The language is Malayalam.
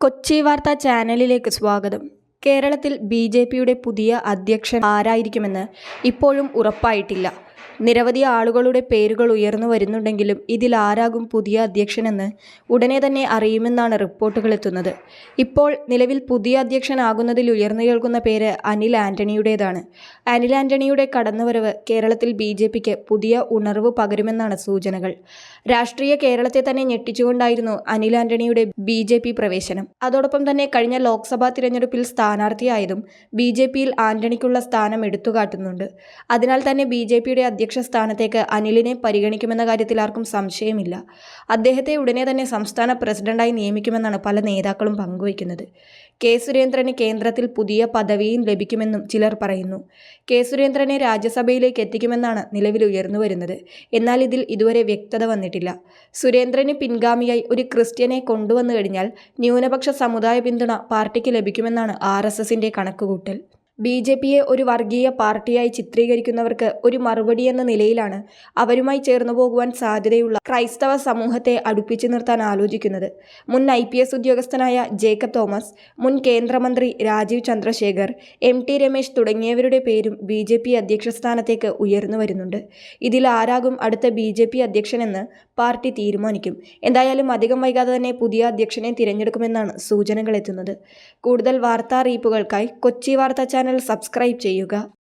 കൊച്ചി വാർത്താ ചാനലിലേക്ക് സ്വാഗതം. കേരളത്തിൽ ബി.ജെ.പിയുടെ പുതിയ അധ്യക്ഷൻ ആരായിരിക്കുമെന്ന് ഇപ്പോഴും ഉറപ്പായിട്ടില്ല. നിരവധി ആളുകളുടെ പേരുകൾ ഉയർന്നു വരുന്നുണ്ടെങ്കിലും ഇതിലാരാകും പുതിയ അധ്യക്ഷനെന്ന് ഉടനെ തന്നെ അറിയുമെന്നാണ് റിപ്പോർട്ടുകൾ എത്തുന്നത്. ഇപ്പോൾ നിലവിൽ പുതിയ അധ്യക്ഷനാകുന്നതിൽ ഉയർന്നു കേൾക്കുന്ന പേര് അനിൽ ആന്റണിയുടേതാണ്. അനിൽ ആന്റണിയുടെ കടന്നുവരവ് കേരളത്തിൽ ബി.ജെ.പിക്ക് പുതിയ ഉണർവ് പകരുമെന്നാണ് സൂചനകൾ. രാഷ്ട്രീയ കേരളത്തെ തന്നെ ഞെട്ടിച്ചുകൊണ്ടായിരുന്നു അനിൽ ആന്റണിയുടെ ബി.ജെ.പി പ്രവേശനം. അതോടൊപ്പം തന്നെ കഴിഞ്ഞ ലോക്സഭാ തിരഞ്ഞെടുപ്പിൽ സ്ഥാനാർത്ഥിയായതും ബി.ജെ.പിയിൽ ആന്റണിക്കുള്ള സ്ഥാനം എടുത്തുകാട്ടുന്നുണ്ട്. അതിനാൽ തന്നെ ബി.ജെ.പിയുടെ അധ്യക്ഷ സ്ഥാനത്തേക്ക് അനിലിനെ പരിഗണിക്കുമെന്ന കാര്യത്തിൽ ആർക്കും സംശയമില്ല. അദ്ദേഹത്തെ ഉടനെ തന്നെ സംസ്ഥാന പ്രസിഡന്റായി നിയമിക്കുമെന്നാണ് പല നേതാക്കളും പങ്കുവയ്ക്കുന്നത്. കെ സുരേന്ദ്രന് കേന്ദ്രത്തിൽ പുതിയ പദവിയും ലഭിക്കുമെന്നും ചിലർ പറയുന്നു. കെ സുരേന്ദ്രനെ രാജ്യസഭയിലേക്ക് എത്തിക്കുമെന്നാണ് നിലവിൽ ഉയർന്നു വരുന്നത്. എന്നാൽ ഇതിൽ ഇതുവരെ വ്യക്തത വന്നിട്ടില്ല. സുരേന്ദ്രന് പിൻഗാമിയായി ഒരു ക്രിസ്ത്യനെ കൊണ്ടുവന്നു കഴിഞ്ഞാൽ ന്യൂനപക്ഷ സമുദായ പിന്തുണ പാർട്ടിക്ക് ലഭിക്കുമെന്നാണ് ആർ.എസ്.എസിന്റെ കണക്കുകൂട്ടൽ. ബി.ജെ.പിയെ ഒരു വർഗീയ പാർട്ടിയായി ചിത്രീകരിക്കുന്നവർക്ക് ഒരു മറുപടിയെന്ന നിലയിലാണ് അവരുമായി ചേർന്നു പോകുവാൻ സാധ്യതയുള്ള ക്രൈസ്തവ സമൂഹത്തെ അടുപ്പിച്ചു നിർത്താൻ ആലോചിക്കുന്നത്. മുൻ IPS ഉദ്യോഗസ്ഥനായ ജേക്കബ് തോമസ്, മുൻ കേന്ദ്രമന്ത്രി രാജീവ് ചന്ദ്രശേഖർ, M.T. രമേശ് തുടങ്ങിയവരുടെ പേരും ബി.ജെ.പി അധ്യക്ഷ സ്ഥാനത്തേക്ക് ഉയർന്നു വരുന്നുണ്ട്. ഇതിൽ ആരാകും അടുത്ത ബി.ജെ.പി അധ്യക്ഷനെന്ന് പാർട്ടി തീരുമാനിക്കും. എന്തായാലും അധികം വൈകാതെ തന്നെ പുതിയ അധ്യക്ഷനെ തിരഞ്ഞെടുക്കുമെന്നാണ് സൂചനകൾ എത്തുന്നത്. കൂടുതൽ വാർത്താ അറിയിപ്പുകൾക്കായി കൊച്ചി വാർത്താ ചാനൽ സബ്സ്ക്രൈബ് ചെയ്യുക.